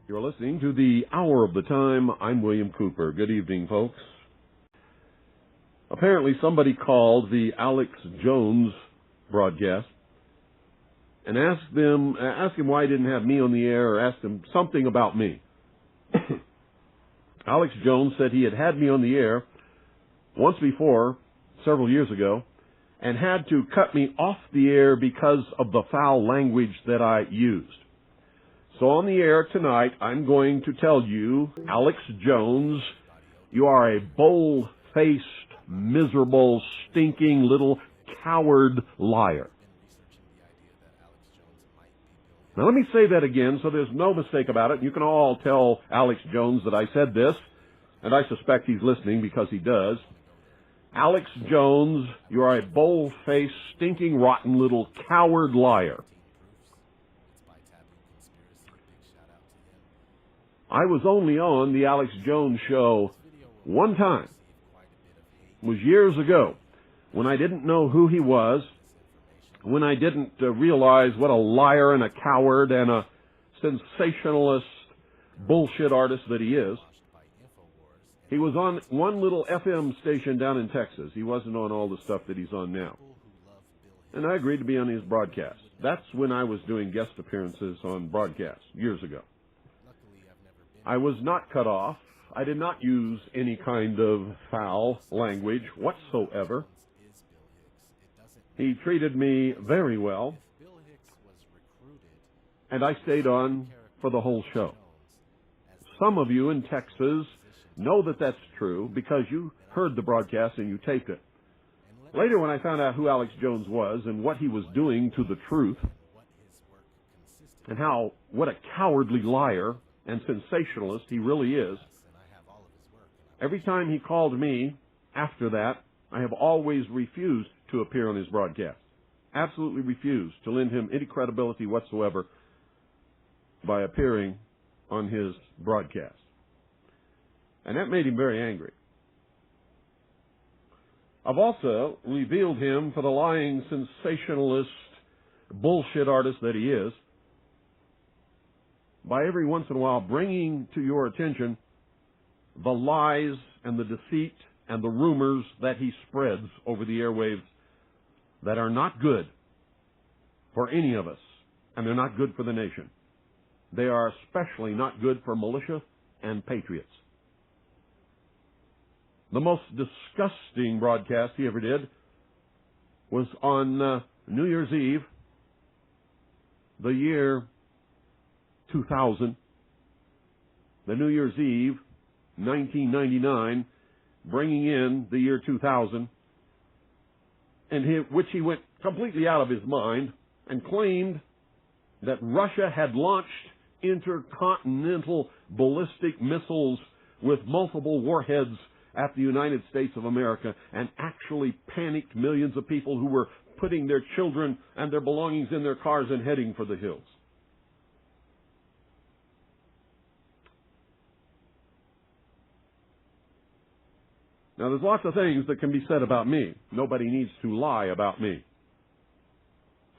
You're listening to the Hour of the Time. I'm William Cooper. Good evening, folks. Apparently somebody called the Alex Jones broadcast and asked him why he didn't have me on the air, or asked him something about me. Alex Jones said he had me on the air once before, several years ago, and had to cut me off the air because of the foul language that I used. So on the air tonight, I'm going to tell you, Alex Jones, you are a bold-faced, miserable, stinking little coward liar. Now let me say that again so there's no mistake about it. You can all tell Alex Jones that I said this, and I suspect he's listening because he does. Alex Jones, you are a bold-faced, stinking, rotten little coward liar. I was only on the Alex Jones show one time. It was years ago, when I didn't know who he was, when I didn't realize what a liar and a coward and a sensationalist bullshit artist that he is. He was on one little FM station down in Texas. He wasn't on all the stuff that he's on now. And I agreed to be on his broadcast. That's when I was doing guest appearances on broadcasts, years ago. I was not cut off. I did not use any kind of foul language whatsoever. He treated me very well, and I stayed on for the whole show. Some of you in Texas know that that's true because you heard the broadcast and you taped it. Later, when I found out who Alex Jones was and what he was doing to the truth, and what a cowardly liar and sensationalist he really is, every time he called me after that, I have always refused to appear on his broadcast. Absolutely refused to lend him any credibility whatsoever by appearing on his broadcast. And that made him very angry. I've also revealed him for the lying sensationalist bullshit artist that he is by every once in a while bringing to your attention the lies and the deceit and the rumors that he spreads over the airwaves that are not good for any of us, and they're not good for the nation. They are especially not good for militia and patriots. The most disgusting broadcast he ever did was on New Year's Eve, the year 2000, the New Year's Eve, 1999, bringing in the year 2000, which he went completely out of his mind and claimed that Russia had launched intercontinental ballistic missiles with multiple warheads at the United States of America, and actually panicked millions of people who were putting their children and their belongings in their cars and heading for the hills. Now, there's lots of things that can be said about me. Nobody needs to lie about me.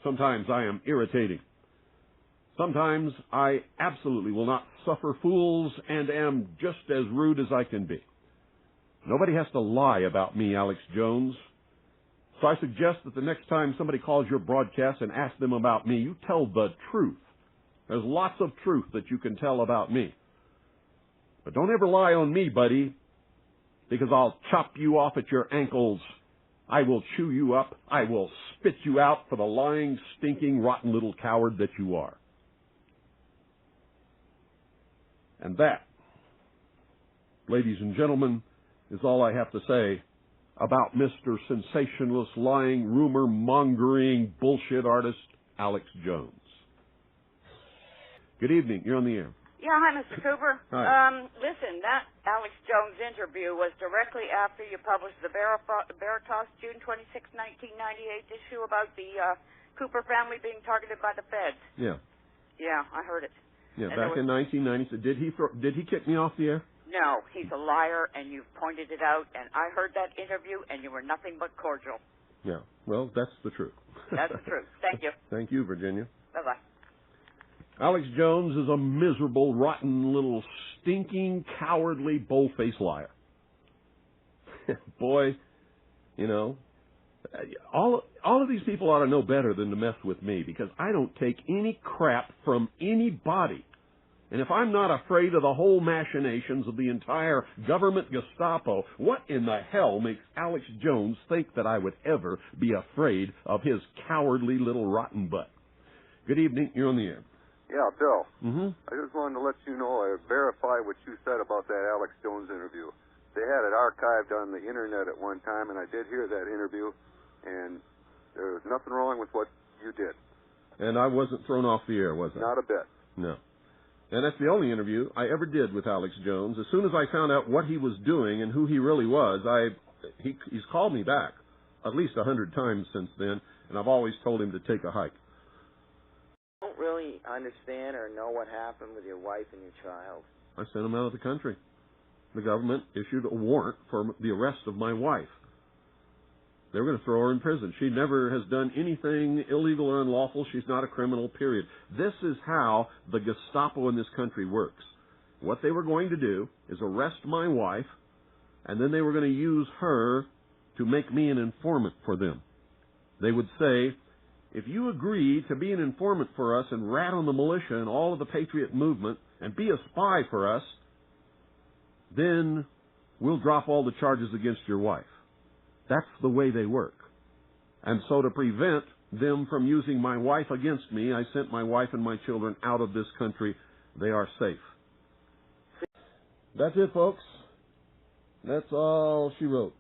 Sometimes I am irritating. Sometimes I absolutely will not suffer fools and am just as rude as I can be. Nobody has to lie about me, Alex Jones. So I suggest that the next time somebody calls your broadcast and asks them about me, you tell the truth. There's lots of truth that you can tell about me. But don't ever lie on me, buddy, because I'll chop you off at your ankles. I will chew you up. I will spit you out for the lying, stinking, rotten little coward that you are. And that, ladies and gentlemen, is all I have to say about Mr. Sensationalist, lying, rumor-mongering, bullshit artist, Alex Jones. Good evening. You're on the air. Yeah, hi, Mr. Cooper. Hi. Listen, that Alex Jones interview was directly after you published the Veritas June 26, 1998 issue about the Cooper family being targeted by the feds. Yeah. Yeah, I heard it. Yeah, back in 1990. So did he kick me off the air? No, he's a liar, and you've pointed it out, and I heard that interview, and you were nothing but cordial. Yeah, well, that's the truth. That's the truth. Thank you. Thank you, Virginia. Bye-bye. Alex Jones is a miserable, rotten, little, stinking, cowardly, bull-faced liar. Boy, you know, all of these people ought to know better than to mess with me, because I don't take any crap from anybody. And if I'm not afraid of the whole machinations of the entire government Gestapo, what in the hell makes Alex Jones think that I would ever be afraid of his cowardly little rotten butt? Good evening. You're on the air. Yeah, Bill. Mm-hmm. I just wanted to let you know I verify what you said about that Alex Jones interview. They had it archived on the internet at one time, and I did hear that interview, and there was nothing wrong with what you did. And I wasn't thrown off the air, was I? Not a bit. No. And that's the only interview I ever did with Alex Jones. As soon as I found out what he was doing and who he really was, he's called me back at least 100 times since then, and I've always told him to take a hike. I don't really understand or know what happened with your wife and your child. I sent him out of the country. The government issued a warrant for the arrest of my wife. They were going to throw her in prison. She never has done anything illegal or unlawful. She's not a criminal, period. This is how the Gestapo in this country works. What they were going to do is arrest my wife, and then they were going to use her to make me an informant for them. They would say, if you agree to be an informant for us and rat on the militia and all of the patriot movement and be a spy for us, then we'll drop all the charges against your wife. That's the way they work. And so to prevent them from using my wife against me, I sent my wife and my children out of this country. They are safe. That's it, folks. That's all she wrote.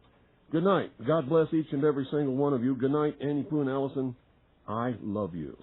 Good night. God bless each and every single one of you. Good night, Annie Pooh and Allison. I love you.